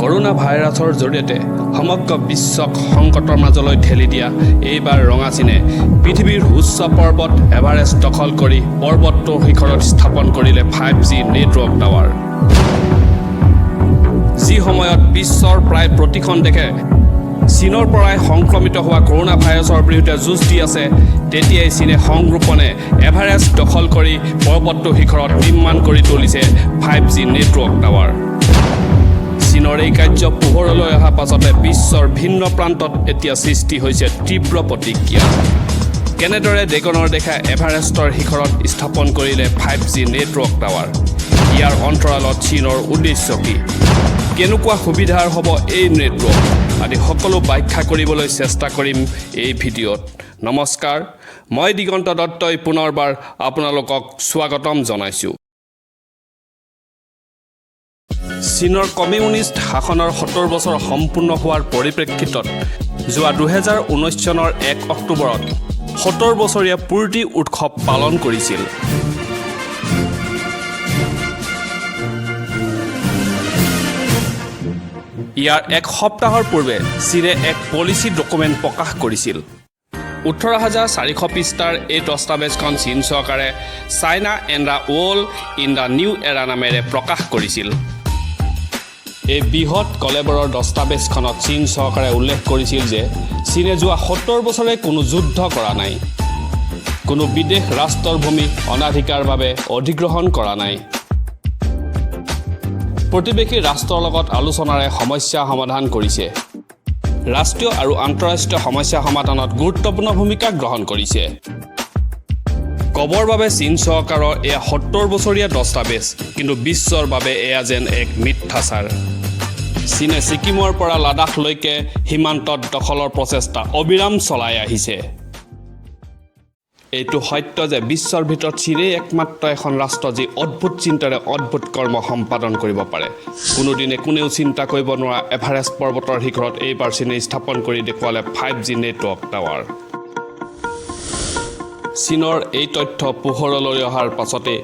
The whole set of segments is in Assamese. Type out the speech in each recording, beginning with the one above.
কৰোনা ভাইৰাছৰ জৰিয়তে সমগ্ৰ বিশ্বক সংকটৰ মাজলৈ ঠেলি দিয়া এইবাৰ ৰঙা চীনে পৃথিৱীৰ উচ্চ পৰ্বত এভাৰেষ্ট দখল কৰি পৰ্বতটোৰ শিখৰত স্থাপন কৰিলে 5G নেটৱৰ্ক টাৱাৰ। যি সময়ত বিশ্বৰ প্ৰায় প্ৰতিখন দেশে চীনৰ পৰাই সংক্ৰমিত হোৱা কৰোনা ভাইৰাছৰ বিৰুদ্ধে যুঁজ দি আছে, তেতিয়াই চীনে সংৰোপণে এভাৰেষ্ট দখল কৰি পৰ্বতটোৰ শিখৰত নিৰ্মাণ কৰি তুলিছে 5G নেটৱৰ্ক টাৱাৰ। চীনৰ এই কাৰ্য পোহৰলৈ অহাৰ পাছতে বিশ্বৰ ভিন্ন প্ৰান্তত এতিয়া সৃষ্টি হৈছে তীব্ৰ প্ৰতিক্ৰিয়া। কেনেদৰে দেশৰ দেখা এভাৰেষ্টৰ শিখৰত স্থাপন কৰিলে 5G নেটৱৰ্ক টাৱাৰ? ইয়াৰ অন্তৰালত চীনৰ উদ্দেশ্য কি? কেনেকুৱা সুবিধাৰ হ'ব এই নেটৱৰ্ক আদি সকলো ব্যাখ্যা কৰিবলৈ চেষ্টা কৰিম এই ভিডিঅ'ত। নমস্কাৰ, মই দিগন্ত দত্তই পুনৰবাৰ আপোনালোকক স্বাগতম জনাইছোঁ। চীনৰ কমিউনিষ্ট শাসনৰ 70 বছৰ সম্পূৰ্ণ হোৱাৰ পৰিপ্ৰেক্ষিতত যোৱা 2019 চনৰ 1 অক্টোবৰত 70 বছৰীয়া পূৰ্তি উৎসৱ পালন কৰিছিল। ইয়াৰ এক সপ্তাহৰ পূৰ্বে চীনে এক পলিচি ডকুমেণ্ট প্ৰকাশ কৰিছিল। 18,400 পৃষ্ঠাৰ এই দস্তাবেজখন চীন চৰকাৰে China and the world in the new এৰা নামেৰে প্ৰকাশ কৰিছিল। এই বৃহৎ কলেবৰৰ দস্তাবেজখনত চীন চৰকাৰে উল্লেখ কৰিছিল যে চীনে যোৱা 70 বছৰে কোনো যুদ্ধ কৰা নাই, কোনো বিদেশ ৰাষ্ট্ৰৰ ভূমি অনাধিকাৰভাৱে অধিগ্ৰহণ কৰা নাই, প্ৰতিবেশী ৰাষ্ট্ৰৰ লগত আলোচনাৰে সমস্যা সমাধান কৰিছে, ৰাষ্ট্ৰীয় আৰু আন্তঃৰাষ্ট্ৰীয় সমস্যা সমাধানত গুৰুত্বপূৰ্ণ ভূমিকা গ্ৰহণ কৰিছে। কবৰ বাবে চীন চৰকাৰৰ এয়া 70 বছৰীয়া দস্তাবেজ, কিন্তু বিশ্বৰ বাবে এয়া যেন এক মিথ্যাচাৰ। চীনে ছিকিমৰ পৰা লাডাখলৈকে সীমান্তত দখলৰ প্ৰচেষ্টা অবিৰাম চলাই আহিছে। এইটো সত্য যে বিশ্বৰ ভিতৰত চীনেই একমাত্ৰ এখন ৰাষ্ট্ৰ যি অদ্ভুত চিন্তাৰে অদ্ভুত কৰ্ম সম্পাদন কৰিব পাৰে। কোনোদিনে কোনেও চিন্তা কৰিব নোৱাৰা এভাৰেষ্ট পৰ্বতৰ শিখৰত এইবাৰ চীনে স্থাপন কৰি দেখুৱালে 5G নেটৱৰ্ক টাৱাৰ। চীনৰ এই তথ্য পোহৰলৈ অহাৰ পাছতে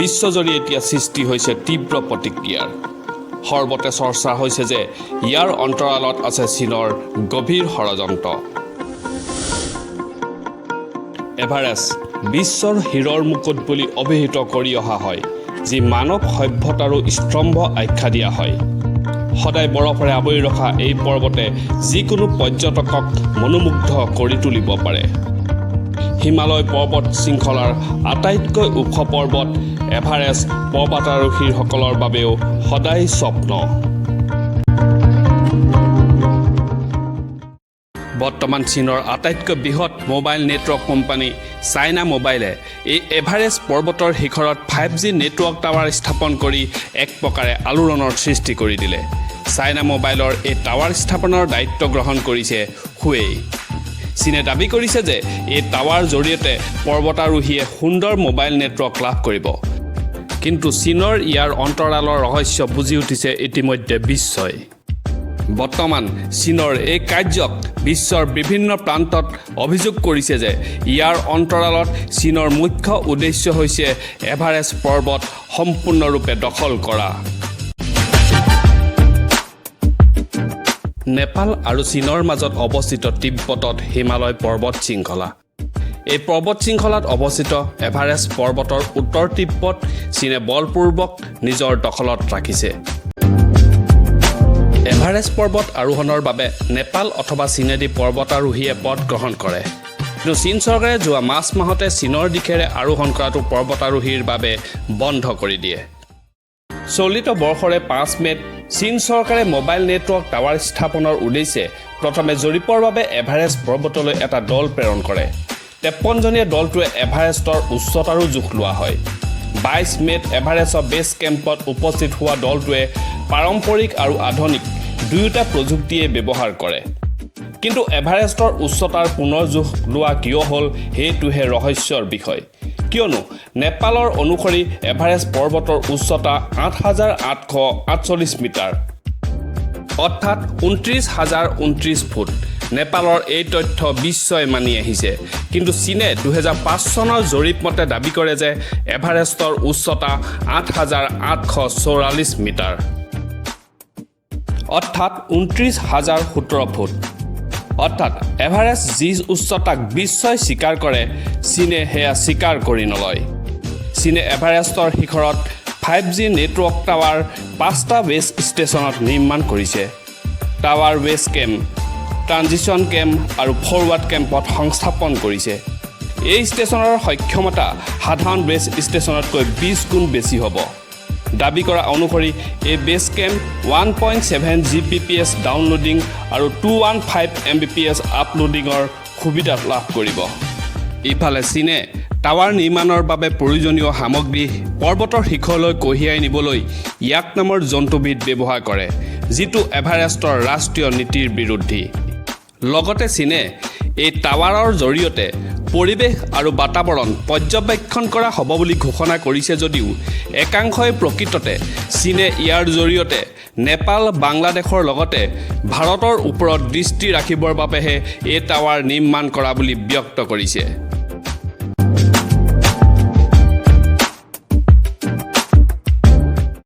বিশ্বজুৰি এতিয়া সৃষ্টি হৈছে তীব্ৰ প্ৰতিক্ৰিয়াৰ। সৰ্বতে চৰ্চা হৈছে যে ইয়াৰ অন্তৰালত আছে চীনৰ গভীৰ ষড়যন্ত্ৰ। এভাৰেষ্ট বিশ্বৰ হীৰৰ মুকুট বুলি অভিহিত কৰি অহা হয়, যি মানৱ সভ্যতাৰো স্তম্ভ আখ্যা দিয়া হয়। সদায় বৰফেৰে আৱৰি ৰখা এই পৰ্বতে যিকোনো পৰ্যটকক মনোমুগ্ধ কৰি তুলিব পাৰে। হিমালয় পৰ্বত শৃংখলাৰ আটাইতকৈ ওখ পৰ্বত এভাৰেষ্ট পৰ্বতাৰোহীসকলৰ বাবেও সদায় স্বপ্ন। বৰ্তমান চীনৰ আটাইতকৈ বৃহৎ মোবাইল নেটৱৰ্ক কোম্পানী চাইনা মোবাইলে এই এভাৰেষ্ট পৰ্বতৰ শিখৰত 5G নেটৱৰ্ক টাৱাৰ স্থাপন কৰি এক প্ৰকাৰে আলোড়নৰ সৃষ্টি কৰি দিলে। চাইনা মোবাইলৰ এই টাৱাৰ স্থাপনৰ দায়িত্ব গ্ৰহণ কৰিছে হুৱেই। চীনে দাবী কৰিছে যে এই টাৱাৰ জৰিয়তে পৰ্বতাৰোহীয়ে সুন্দৰ মোবাইল নেটৱৰ্ক লাভ কৰিব। কিন্তু চীনৰ ইয়াৰ অন্তৰালৰ ৰহস্য বুজি উঠিছে ইতিমধ্যে বিশ্বই। বৰ্তমান চীনৰ এই কাৰ্যক বিশ্বৰ বিভিন্ন প্ৰান্তত অভিযোগ কৰিছে যে ইয়াৰ অন্তৰালত চীনৰ মুখ্য উদ্দেশ্য হৈছে এভাৰেষ্ট পৰ্বত সম্পূৰ্ণৰূপে দখল কৰা। নেপাল আৰু চীনৰ মাজত অৱস্থিত তিব্বতত হিমালয় পৰ্বত শৃংখলা। এই পৰ্বত শৃংখলাত অৱস্থিত এভাৰেষ্ট পৰ্বতৰ উত্তৰ তিব্বত চীনে বলপূৰ্বক নিজৰ দখলত ৰাখিছে। এভাৰেষ্ট পৰ্বত আৰোহণৰ বাবে নেপাল অথবা চীনেদি পৰ্বতাৰোহীয়ে পথ গ্ৰহণ কৰে, কিন্তু চীন চৰকাৰে যোৱা মাৰ্চ মাহতে চীনৰ দিশেৰে আৰোহণ কৰাটো পৰ্বতাৰোহীৰ বাবে বন্ধ কৰি দিয়ে। চলিত বৰ্ষৰে 5 মে'ত চীন চৰকাৰে মোবাইল নেটৱৰ্ক টাৱাৰ স্থাপনৰ উদ্দেশ্যে প্ৰথমে জৰীপৰ বাবে এভাৰেষ্ট পৰ্বতলৈ এটা দল প্ৰেৰণ কৰে। 53জনীয়া দলটোৱে এভাৰেষ্টৰ উচ্চতাৰো জোখ লোৱা হয়। 22 মে'ত এভাৰেষ্টৰ বেছ কেম্পত উপস্থিত হোৱা দলটোৱে পাৰম্পৰিক আৰু আধুনিক দুয়োটা প্ৰযুক্তিয়ে ব্যৱহাৰ কৰে। কিন্তু এভাৰেষ্টৰ উচ্চতাৰ পুনৰ জোখ লোৱা কিয় হ'ল সেইটোহে ৰহস্যৰ বিষয়। কিয়নো নেপালৰ অনুসৰি এভাৰেষ্ট পৰ্বতৰ উচ্চতা 8,848 মিটাৰ, অৰ্থাৎ 29,029 ফুট। নেপালৰ এই তথ্য বিশ্বই মানি আহিছে, কিন্তু চীনে 2005 চনৰ জৰীপ মতে দাবী কৰে যে এভাৰেষ্টৰ উচ্চতা 8,844 মিটাৰ। অৰ্থাৎ 29,017 ফুট। অৰ্থাৎ এভাৰেষ্ট যি উচ্চতাক বিশ্বই স্বীকাৰ কৰে, চীনে সেয়া স্বীকাৰ কৰি নলয়। চীনে এভাৰেষ্টৰ শিখৰত 5G নেটৱৰ্ক টাৱাৰ 5টা বেছ ষ্টেচনত নিৰ্মাণ কৰিছে। Tower base camp, transition camp আৰু ফৰৱাৰ্ড কেম্পত সংস্থাপন কৰিছে। এই ষ্টেচনৰ সক্ষমতা সাধাৰণ বেছ ষ্টেচনতকৈ 20 গুণ বেছি হ'ব। দাবী কৰা অনুসৰি এই বেছ কেম্প 1.7 Gbps ডাউনলোডিং আৰু 215 Mbps আপলোডিঙৰ সুবিধা লাভ কৰিব। ইফালে চীনে টাৱাৰ নিৰ্মাণৰ বাবে প্ৰয়োজনীয় সামগ্ৰী পৰ্বতৰ শিখৰলৈ কঢ়িয়াই নিবলৈ ইয়াক নামৰ জন্তুবিধ ব্যৱহাৰ কৰে, যিটো এভাৰেষ্টৰ ৰাষ্ট্ৰীয় নীতিৰ বিৰুদ্ধী। লগতে চীনে এই টাৱাৰৰ জৰিয়তে পৰিৱেশ আৰু বাতাৱৰণ পৰ্যবেক্ষণ কৰা হ'ব বুলি ঘোষণা কৰিছে যদিও একাংশই প্ৰকৃততে চীনে ইয়াৰ জৰিয়তে নেপাল, বাংলাদেশৰ লগতে ভাৰতৰ ওপৰত দৃষ্টি ৰাখিবৰ বাবেহে এই টাৱাৰ নিৰ্মাণ কৰা বুলি ব্যক্ত কৰিছে।